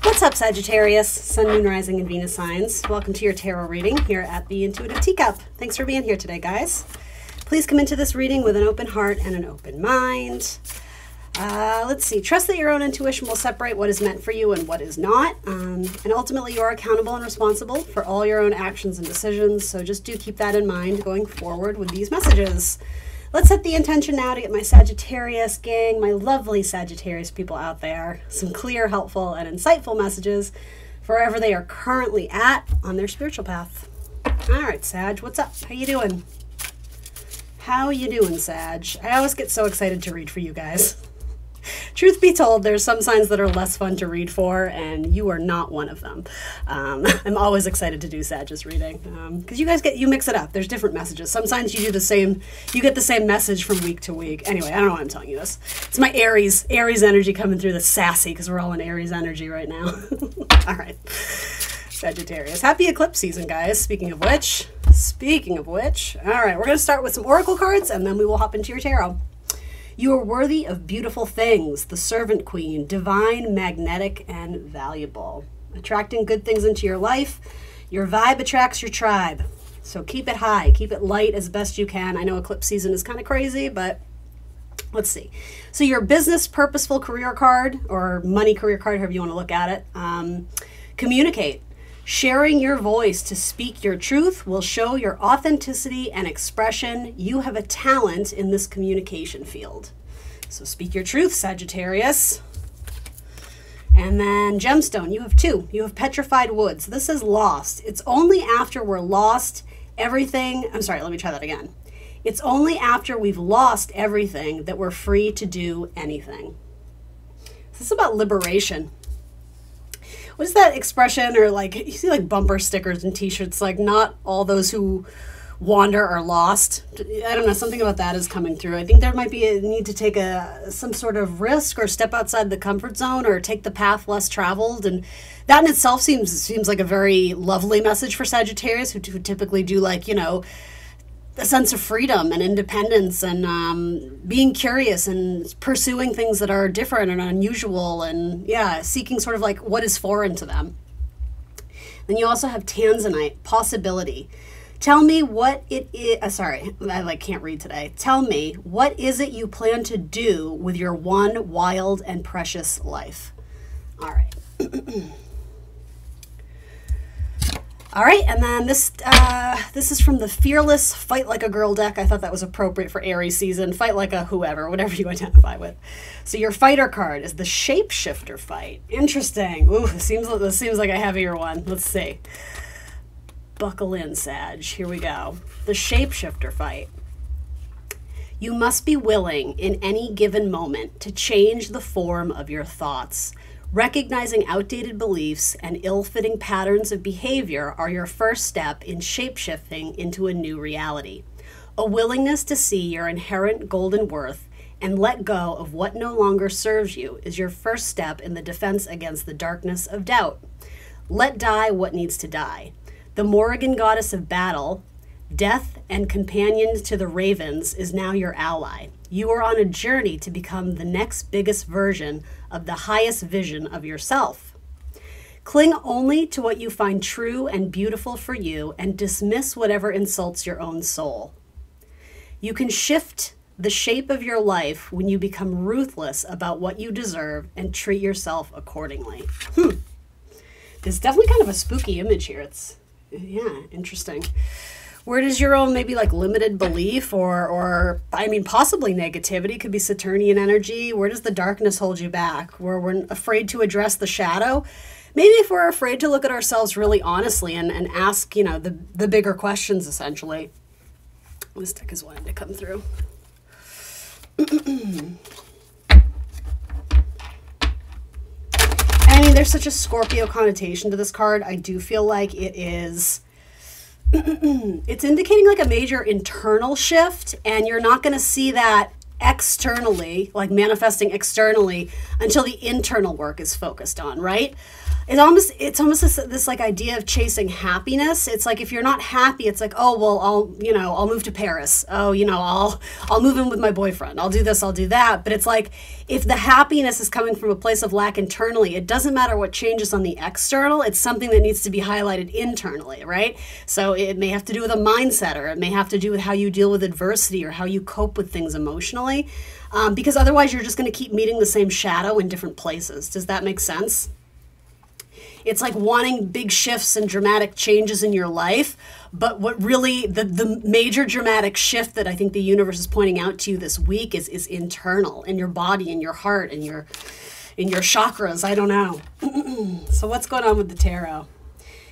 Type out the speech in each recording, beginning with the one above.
What's up, Sagittarius, Sun, Moon, Rising, and Venus signs? Welcome to your tarot reading here at the Intuitive Teacup. Thanks for being here today, guys. Please come into this reading with an open heart and an open mind. Let's see. Trust that your own intuition will separate what is meant for you and what is not. And ultimately, you are accountable and responsible for all your own actions and decisions. So just do keep that in mind going forward with these messages. Let's set the intention now to get my Sagittarius gang, my lovely Sagittarius people out there, some clear, helpful, and insightful messages for wherever they are currently at on their spiritual path. All right, Sag, what's up? How you doing? How you doing, Sag? I always get so excited to read for you guys. Truth be told, there's some signs that are less fun to read for, and you are not one of them. I'm always excited to do Sag's reading because you guys you mix it up. There's different messages. Some signs you do the same, you get the same message from week to week. Anyway, I don't know why I'm telling you this. It's my Aries energy coming through, the sassy, because we're all in Aries energy right now. All right, Sagittarius, happy eclipse season, guys. Speaking of which, all right, we're gonna start with some oracle cards, and then we will hop into your tarot. You are worthy of beautiful things, the Servant Queen, divine, magnetic, and valuable. Attracting good things into your life. Your vibe attracts your tribe. So keep it high, keep it light as best you can. I know eclipse season is kind of crazy, but let's see. So your business purposeful career card, or money career card, however you want to look at it. Communicate. Sharing your voice to speak your truth will show your authenticity and expression. You have a talent in this communication field. So speak your truth, Sagittarius. And then gemstone, you have two. You have petrified wood. So this is lost. It's only after we're lost everything. I'm sorry, let me try that again. It's only after we've lost everything that we're free to do anything. This is about liberation. What is that expression, or like, you see like bumper stickers and t-shirts, like not all those who wander are lost. I don't know, something about that is coming through. I think there might be a need to take some sort of risk or step outside the comfort zone or take the path less traveled. And that in itself seems like a very lovely message for Sagittarius who typically do, like, you know, a sense of freedom and independence and being curious and pursuing things that are different and unusual, and yeah, seeking sort of like what is foreign to them. Then you also have Tanzanite, possibility. Tell me what it is. Sorry, I can't read today. Tell me, what is it you plan to do with your one wild and precious life? All right. All right, and then this is from the Fearless Fight Like a Girl deck. I thought that was appropriate for Aries season. Fight like a whoever, whatever you identify with. So your fighter card is the Shapeshifter fight. Interesting. Ooh, this seems like a heavier one. Let's see. Buckle in, Sag. Here we go. The Shapeshifter fight. You must be willing in any given moment to change the form of your thoughts. Recognizing outdated beliefs and ill-fitting patterns of behavior are your first step in shape-shifting into a new reality. A willingness to see your inherent golden worth and let go of what no longer serves you is your first step in the defense against the darkness of doubt. Let die what needs to die. The Morrigan goddess of battle, death and companion to the ravens, is now your ally. You are on a journey to become the next biggest version of the highest vision of yourself. Cling only to what you find true and beautiful for you and dismiss whatever insults your own soul. You can shift the shape of your life when you become ruthless about what you deserve and treat yourself accordingly. There's definitely kind of a spooky image here. It's, yeah, interesting. Where does your own maybe like limited belief or I mean, possibly negativity, could be Saturnian energy. Where does the darkness hold you back? Where we're afraid to address the shadow? Maybe if we're afraid to look at ourselves really honestly and ask, you know, the bigger questions, essentially. This deck is wanting to come through. I mean, there's such a Scorpio connotation to this card. I do feel like it is... it's indicating like a major internal shift, and you're not going to see that externally, like manifesting externally, until the internal work is focused on, right? It's almost this like idea of chasing happiness. It's like if you're not happy, it's like, oh well, I'll move to Paris. Oh, I'll move in with my boyfriend. I'll do this, I'll do that. But it's like if the happiness is coming from a place of lack internally, it doesn't matter what changes on the external. It's something that needs to be highlighted internally, right? So it may have to do with a mindset, or it may have to do with how you deal with adversity or how you cope with things emotionally. Because otherwise you're just going to keep meeting the same shadow in different places. Does that make sense? It's like wanting big shifts and dramatic changes in your life. But what really, the major dramatic shift that I think the universe is pointing out to you this week is internal, in your body, in your heart, in your chakras. I don't know. So what's going on with the tarot?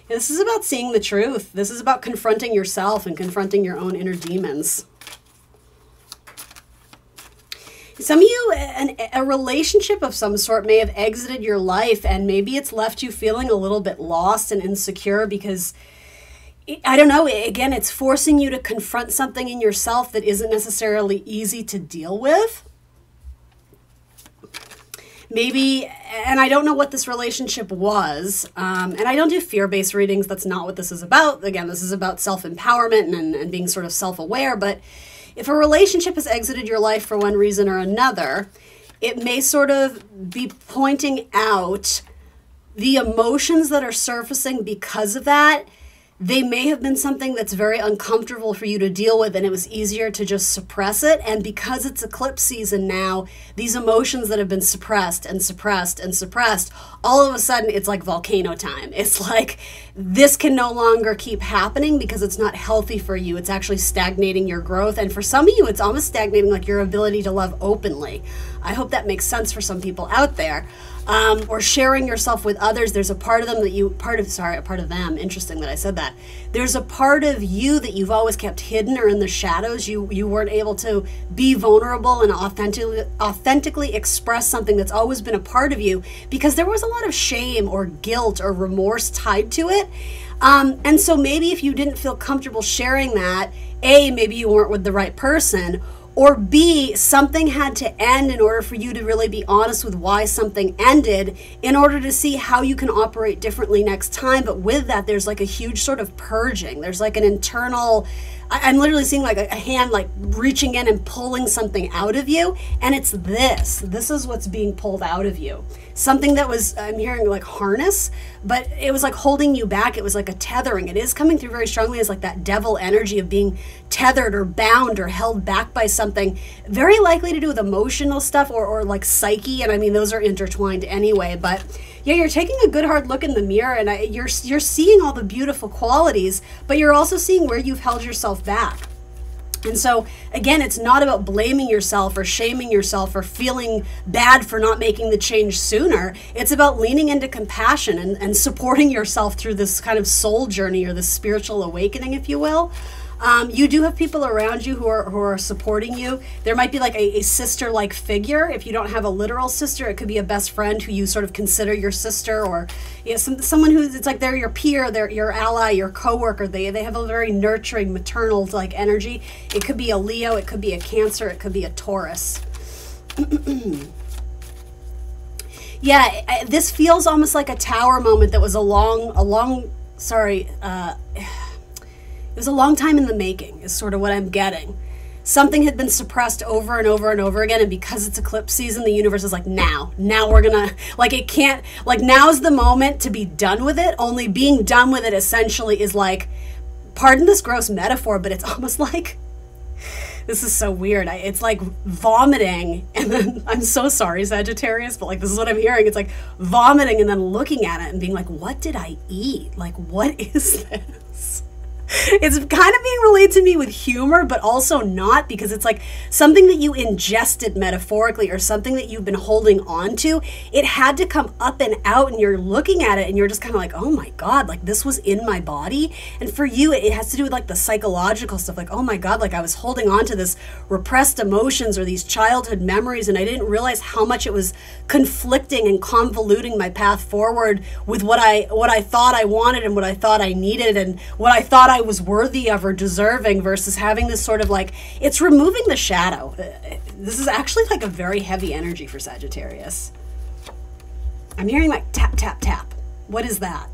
This is about seeing the truth. This is about confronting yourself and confronting your own inner demons. Some of you, a relationship of some sort may have exited your life, and maybe it's left you feeling a little bit lost and insecure because, I don't know, again, it's forcing you to confront something in yourself that isn't necessarily easy to deal with. Maybe, and I don't know what this relationship was, and I don't do fear-based readings. That's not what this is about. Again, this is about self-empowerment and being sort of self-aware, but if a relationship has exited your life for one reason or another, it may sort of be pointing out the emotions that are surfacing because of that. They may have been something that's very uncomfortable for you to deal with, and it was easier to just suppress it. And because it's eclipse season now, these emotions that have been suppressed and suppressed and suppressed, all of a sudden it's like volcano time. It's like this can no longer keep happening because it's not healthy for you. It's actually stagnating your growth. And for some of you, it's almost stagnating like your ability to love openly. I hope that makes sense for some people out there. Or sharing yourself with others. There's a part of them that a part of them. Interesting that I said that. There's a part of you that you've always kept hidden or in the shadows. You weren't able to be vulnerable and authentically express something that's always been a part of you because there was a lot of shame or guilt or remorse tied to it. And so maybe if you didn't feel comfortable sharing that, A, maybe you weren't with the right person, or B, something had to end in order for you to really be honest with why something ended in order to see how you can operate differently next time. But with that, there's like a huge sort of purging. There's like an internal, I'm literally seeing like a hand like reaching in and pulling something out of you. And it's this. This is what's being pulled out of you. Something that was, I'm hearing like harness, but it was like holding you back. It was like a tethering. It is coming through very strongly as like that devil energy of being tethered or bound or held back by something, very likely to do with emotional stuff or like psyche. And I mean, those are intertwined anyway, but yeah, you're taking a good hard look in the mirror and you're seeing all the beautiful qualities, but you're also seeing where you've held yourself back. And so, again, it's not about blaming yourself or shaming yourself or feeling bad for not making the change sooner. It's about leaning into compassion and supporting yourself through this kind of soul journey or this spiritual awakening, if you will. You do have people around you who are supporting you. There might be like a sister-like figure. If you don't have a literal sister, it could be a best friend who you sort of consider your sister, or someone who's, it's like they're your peer, they're your ally, your coworker. They have a very nurturing, maternal like energy. It could be a Leo, it could be a Cancer, it could be a Taurus. Yeah, this feels almost like a tower moment that was it was a long time in the making, is sort of what I'm getting. Something had been suppressed over and over and over again, and because it's eclipse season, the universe is like, now we're gonna, like, it can't, like, now's the moment to be done with it. Only being done with it essentially is like, pardon this gross metaphor, but it's almost like, this is so weird. It's like vomiting, and then, I'm so sorry, Sagittarius, but like, this is what I'm hearing. It's like vomiting and then looking at it and being like, what did I eat? Like, what is this? It's kind of being relayed to me with humor, but also not, because it's like something that you ingested metaphorically or something that you've been holding on to. It had to come up and out, and you're looking at it and you're just kind of like, oh my God, like this was in my body. And for you, it has to do with like the psychological stuff, like, oh my God, like I was holding on to this repressed emotions or these childhood memories, and I didn't realize how much it was conflicting and convoluting my path forward with what I thought I wanted and what I thought I needed and what I thought I was worthy of or deserving, versus having this sort of like, it's removing the shadow. This is actually like a very heavy energy for Sagittarius. I'm hearing like tap, tap, tap. What is that?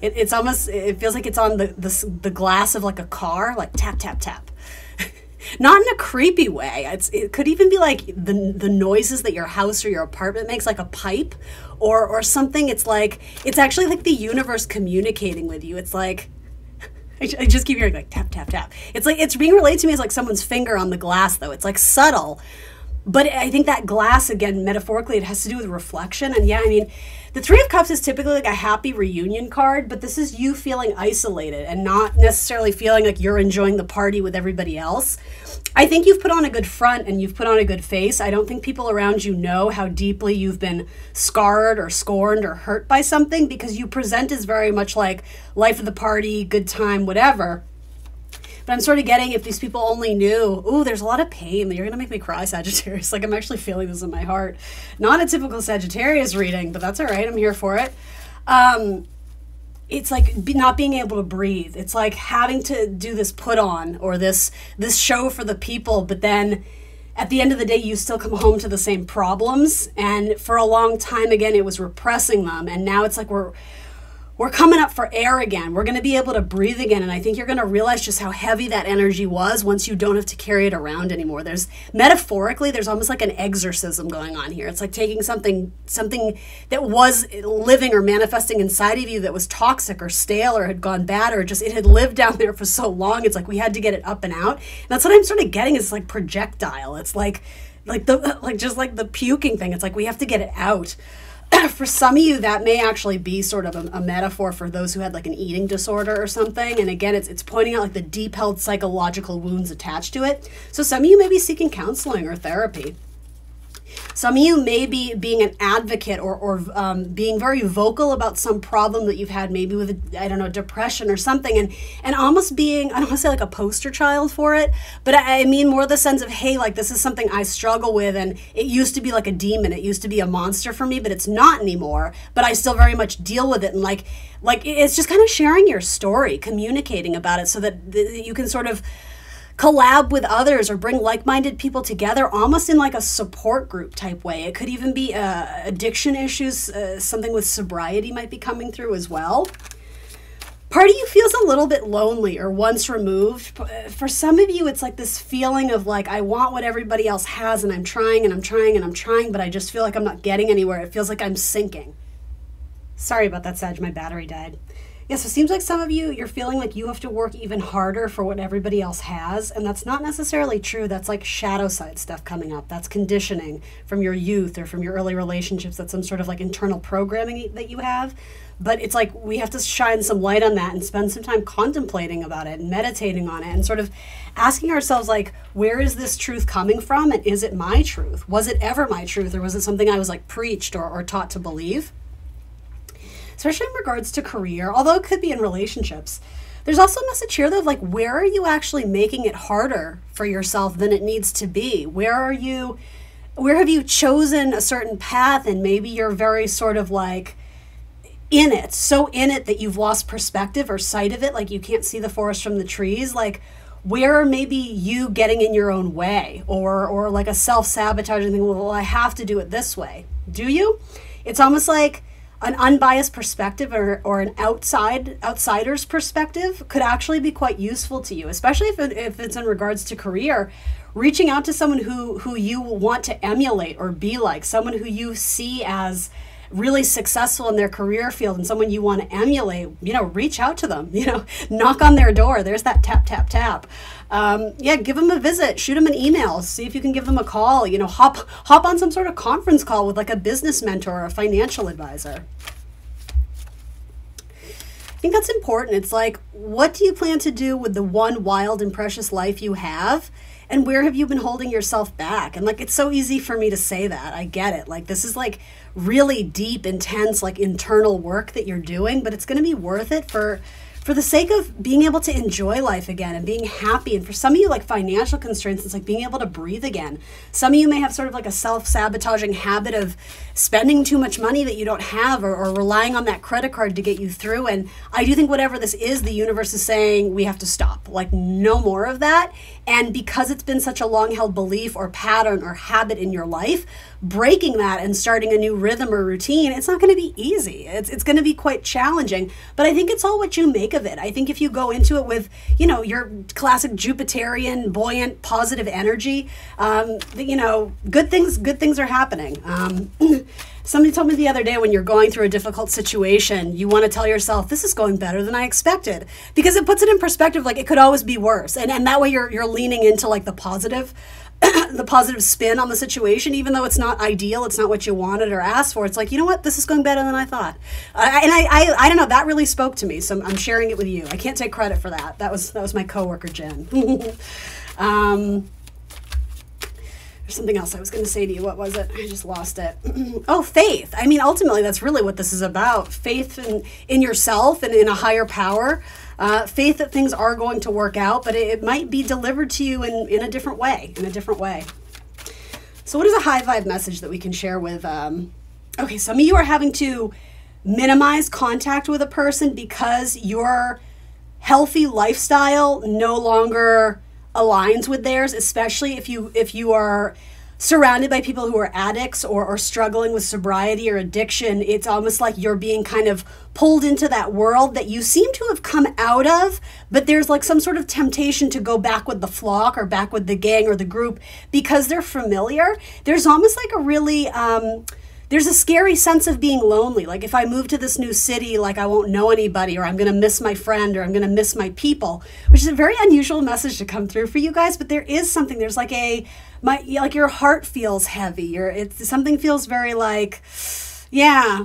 It's almost, it feels like it's on the glass of like a car, like tap, tap, tap. Not in a creepy way. It could even be like the noises that your house or your apartment makes, like a pipe or something. It's like, it's actually like the universe communicating with you. It's like, I just keep hearing like tap, tap, tap. It's like, it's being relayed to me as like someone's finger on the glass though. It's like subtle. But I think that glass, again, metaphorically, it has to do with reflection. And yeah, I mean, the Three of Cups is typically like a happy reunion card, but this is you feeling isolated and not necessarily feeling like you're enjoying the party with everybody else. I think you've put on a good front and you've put on a good face. I don't think people around you know how deeply you've been scarred or scorned or hurt by something, because you present as very much like life of the party, good time, whatever. But I'm sort of getting, if these people only knew, ooh, there's a lot of pain. You're going to make me cry, Sagittarius. Like, I'm actually feeling this in my heart. Not a typical Sagittarius reading, but that's all right. I'm here for it. It's like not being able to breathe. It's like having to do this put on or this show for the people, but then at the end of the day, you still come home to the same problems. And for a long time, again, it was repressing them. And now it's like we're coming up for air again. We're going to be able to breathe again. And I think you're going to realize just how heavy that energy was once you don't have to carry it around anymore. Metaphorically, there's almost like an exorcism going on here. It's like taking something that was living or manifesting inside of you that was toxic or stale or had gone bad, or just it had lived down there for so long. It's like we had to get it up and out. And that's what I'm sort of getting, is like projectile. It's like just like the puking thing. It's like we have to get it out. For some of you, that may actually be sort of a metaphor for those who had like an eating disorder or something. And again, it's pointing out like the deep held psychological wounds attached to it. So some of you may be seeking counseling or therapy. Some of you may be being an advocate or being very vocal about some problem that you've had, maybe with, I don't know, depression or something, and almost being, I don't want to say like a poster child for it, but I mean more the sense of, hey, like this is something I struggle with, and it used to be like a demon, it used to be a monster for me, but it's not anymore, but I still very much deal with it, and like it's just kind of sharing your story, communicating about it so that you can sort of collab with others or bring like-minded people together, almost in like a support group type way. It could even be addiction issues, something with sobriety might be coming through as well. Part of you feels a little bit lonely or once removed. For some of you, it's like this feeling of like, I want what everybody else has, and I'm trying and I'm trying and I'm trying, but I just feel like I'm not getting anywhere. It feels like I'm sinking. Sorry about that, Sag, my battery died. Yes, it seems like some of you, you're feeling like you have to work even harder for what everybody else has, and that's not necessarily true. That's like shadow side stuff coming up. That's conditioning from your youth or from your early relationships. That's some sort of like internal programming that you have. But it's like we have to shine some light on that and spend some time contemplating about it and meditating on it and sort of asking ourselves, like, where is this truth coming from, and is it my truth? Was it ever my truth, or was it something I was like preached or taught to believe? Especially in regards to career, although it could be in relationships. There's also a message here, though, of like, where are you actually making it harder for yourself than it needs to be? Where have you chosen a certain path, and maybe you're very sort of like in it, so in it that you've lost perspective or sight of it, like you can't see the forest from the trees. Like, where are maybe you getting in your own way, or like a self-sabotaging thing, well, I have to do it this way. Do you? It's almost like an unbiased perspective or an outsider's perspective could actually be quite useful to you, especially if it's in regards to career. Reaching out to someone who you want to emulate or be like, someone who you see as really successful in their career field and someone you want to emulate, reach out to them, knock on their door. There's that tap, tap, tap. Give them a visit, shoot them an email, see if you can give them a call, hop on some sort of conference call with like a business mentor or a financial advisor. I think that's important. It's like, what do you plan to do with the one wild and precious life you have? And where have you been holding yourself back? And like, it's so easy for me to say that. I get it. Like, this is like really deep, intense, like internal work that you're doing, but it's going to be worth it for the sake of being able to enjoy life again and being happy. And for some of you, like financial constraints, it's like being able to breathe again. Some of you may have sort of like a self-sabotaging habit of spending too much money that you don't have, or relying on that credit card to get you through. And I do think whatever this is, the universe is saying we have to stop, like no more of that. And because it's been such a long-held belief or pattern or habit in your life, breaking that and starting a new rhythm or routine, it's not going to be easy. It's going to be quite challenging, but I think it's all what you make of it. I think if you go into it with, you know, your classic Jupiterian, buoyant, positive energy, you know, good things are happening. Somebody told me the other day, when you're going through a difficult situation, you want to tell yourself, this is going better than I expected, because it puts it in perspective. Like, it could always be worse. And that way you're leaning into like the positive, the positive spin on the situation, even though it's not ideal, it's not what you wanted or asked for. It's like, you know what, this is going better than I thought. I don't know, that really spoke to me. So I'm sharing it with you. I can't take credit for that. That was my coworker, Jen. Something else I was going to say to you. What was it? I just lost it. Oh, faith. I mean, ultimately, that's really what this is about. Faith in yourself and in a higher power. Faith that things are going to work out, but it might be delivered to you in a different way. So what is a high vibe message that we can share with... okay, some of you are having to minimize contact with a person because your healthy lifestyle no longer aligns with theirs, especially if you are surrounded by people who are addicts or struggling with sobriety or addiction. It's almost like you're being kind of pulled into that world that you seem to have come out of, but there's like some sort of temptation to go back with the flock or back with the gang or the group because they're familiar. There's almost like a really there's a scary sense of being lonely. Like, if I move to this new city, like, I won't know anybody, or I'm going to miss my friend, or I'm going to miss my people, which is a very unusual message to come through for you guys. But there is something, there's like like your heart feels heavy, or something feels very like, yeah.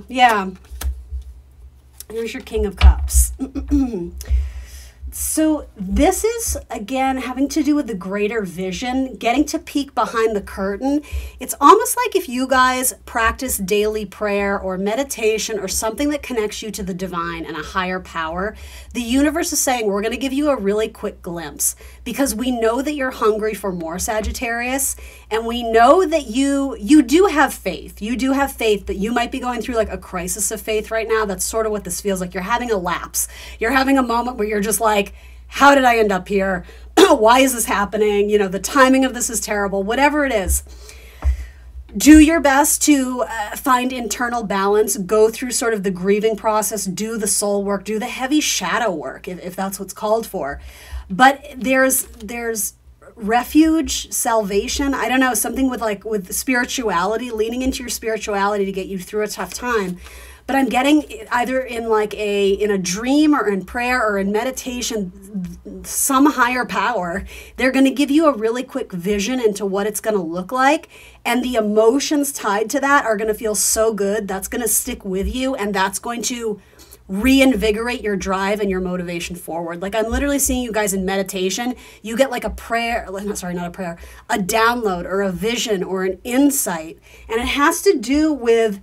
Here's your King of Cups. So this is, again, having to do with the greater vision, getting to peek behind the curtain. It's almost like if you guys practice daily prayer or meditation or something that connects you to the divine and a higher power, the universe is saying, we're going to give you a really quick glimpse, because we know that you're hungry for more, Sagittarius, and we know that you do have faith. You do have faith, but you might be going through like a crisis of faith right now. That's sort of what this feels like. You're having a lapse. You're having a moment where you're just like, how did I end up here? Why is this happening? You know, the timing of this is terrible. Whatever it is, do your best to find internal balance, go through sort of the grieving process, do the soul work, do the heavy shadow work, if that's what's called for. But there's refuge, salvation, I don't know, something with spirituality, leaning into your spirituality to get you through a tough time. But I'm getting either in a dream or in prayer or in meditation, some higher power, they're going to give you a really quick vision into what it's going to look like. And the emotions tied to that are going to feel so good. That's going to stick with you. And that's going to reinvigorate your drive and your motivation forward. Like, I'm literally seeing you guys in meditation. You get like a prayer, sorry, not a prayer, a download or a vision or an insight. And it has to do with,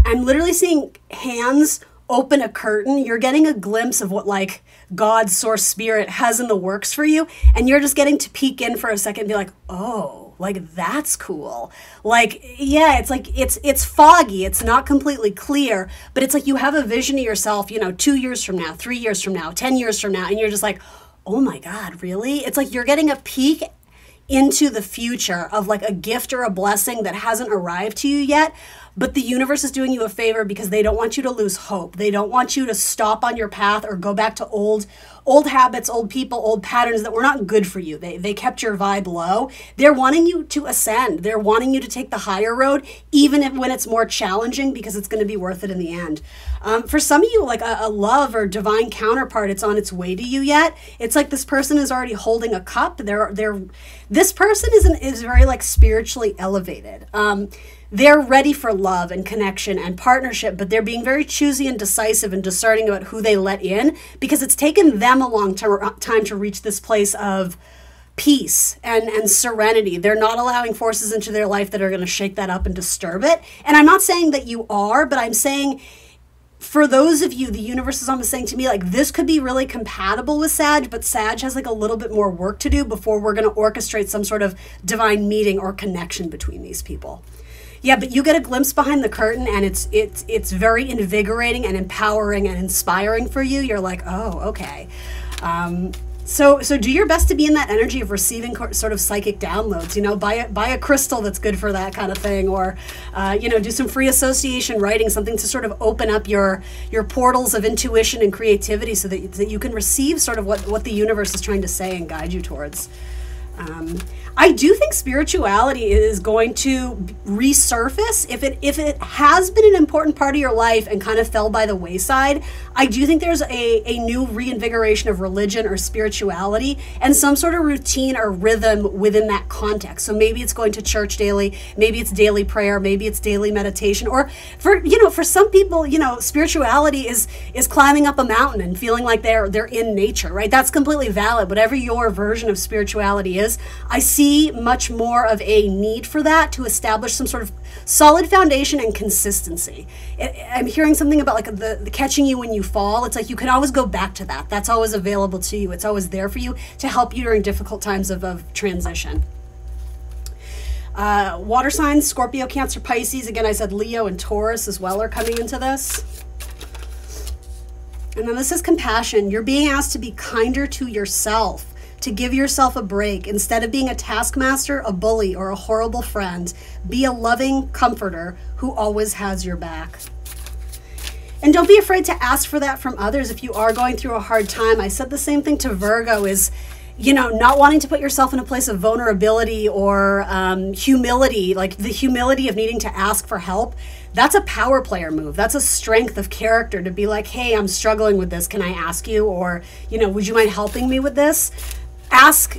I'm literally seeing hands open a curtain. You're getting a glimpse of what like God, source, spirit has in the works for you. And you're just getting to peek in for a second and be like, oh, like that's cool. Like, yeah, it's like, it's foggy. It's not completely clear, but it's like you have a vision of yourself, 2 years from now, 3 years from now, 10 years from now. And you're just like, oh my God, really? It's like you're getting a peek into the future of like a gift or a blessing that hasn't arrived to you yet. But the universe is doing you a favor because they don't want you to lose hope. They don't want you to stop on your path or go back to old habits, old people, old patterns that were not good for you. They kept your vibe low. They're wanting you to ascend. They're wanting you to take the higher road, even when it's more challenging, because it's going to be worth it in the end. For some of you, like a love or divine counterpart, it's on its way to you yet. It's like this person is already holding a cup. This person is very like spiritually elevated. They're ready for love and connection and partnership, but they're being very choosy and decisive and discerning about who they let in, because it's taken them a long time to reach this place of peace and serenity. They're not allowing forces into their life that are going to shake that up and disturb it. And I'm not saying that you are, but I'm saying for those of you, the universe is almost saying to me, like, this could be really compatible with Sag, but Sag has like a little bit more work to do before we're going to orchestrate some sort of divine meeting or connection between these people. Yeah, but you get a glimpse behind the curtain, and it's very invigorating and empowering and inspiring for you. You're like, oh, okay. So do your best to be in that energy of receiving sort of psychic downloads. You know, buy a crystal that's good for that kind of thing, or you know, do some free association writing, something to sort of open up your portals of intuition and creativity, so that you can receive sort of what the universe is trying to say and guide you towards. I do think spirituality is going to resurface. If it has been an important part of your life and kind of fell by the wayside, I do think there's a new reinvigoration of religion or spirituality and some sort of routine or rhythm within that context. So maybe it's going to church daily, maybe it's daily prayer, maybe it's daily meditation, or for some people, spirituality is climbing up a mountain and feeling like they're in nature, right? That's completely valid. Whatever your version of spirituality is, I see much more of a need for that to establish some sort of solid foundation and consistency. I'm hearing something about like the catching you when you fall. It's like you can always go back to that. That's always available to you. It's always there for you to help you during difficult times of transition. Water signs, Scorpio, Cancer, Pisces. Again, I said Leo and Taurus as well are coming into this. And then this is compassion. You're being asked to be kinder to yourself, to give yourself a break. Instead of being a taskmaster, a bully, or a horrible friend, be a loving comforter who always has your back. And don't be afraid to ask for that from others if you are going through a hard time. I said the same thing to Virgo, is not wanting to put yourself in a place of vulnerability or humility, like the humility of needing to ask for help. That's a power player move. That's a strength of character to be like, hey, I'm struggling with this. Can I ask you? Or, would you mind helping me with this? Ask,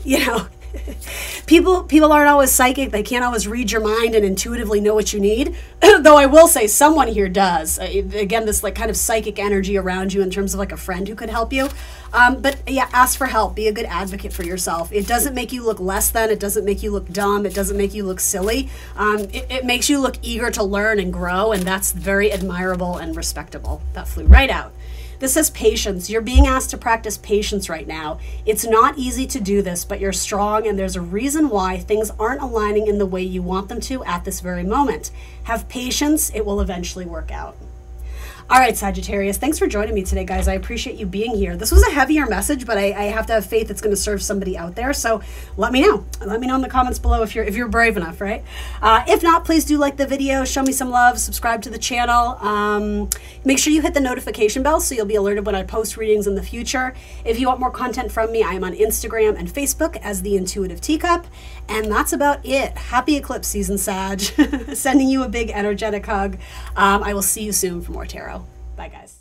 people aren't always psychic. They can't always read your mind and intuitively know what you need. Though I will say someone here does. Again, this like kind of psychic energy around you in terms of like a friend who could help you. But yeah, ask for help. Be a good advocate for yourself. It doesn't make you look less than. It doesn't make you look dumb. It doesn't make you look silly. It makes you look eager to learn and grow, and that's very admirable and respectable. That flew right out. This says patience. You're being asked to practice patience right now. It's not easy to do this, but you're strong, and there's a reason why things aren't aligning in the way you want them to at this very moment. Have patience. It will eventually work out. All right, Sagittarius, thanks for joining me today, guys. I appreciate you being here. This was a heavier message, but I have to have faith it's going to serve somebody out there. So let me know. Let me know in the comments below if you're brave enough, right? If not, please do like the video, show me some love, subscribe to the channel. Make sure you hit the notification bell so you'll be alerted when I post readings in the future. If you want more content from me, I am on Instagram and Facebook as The Intuitive Teacup. And that's about it. Happy eclipse season, Sag. Sending you a big energetic hug. I will see you soon for more tarot. Bye, guys.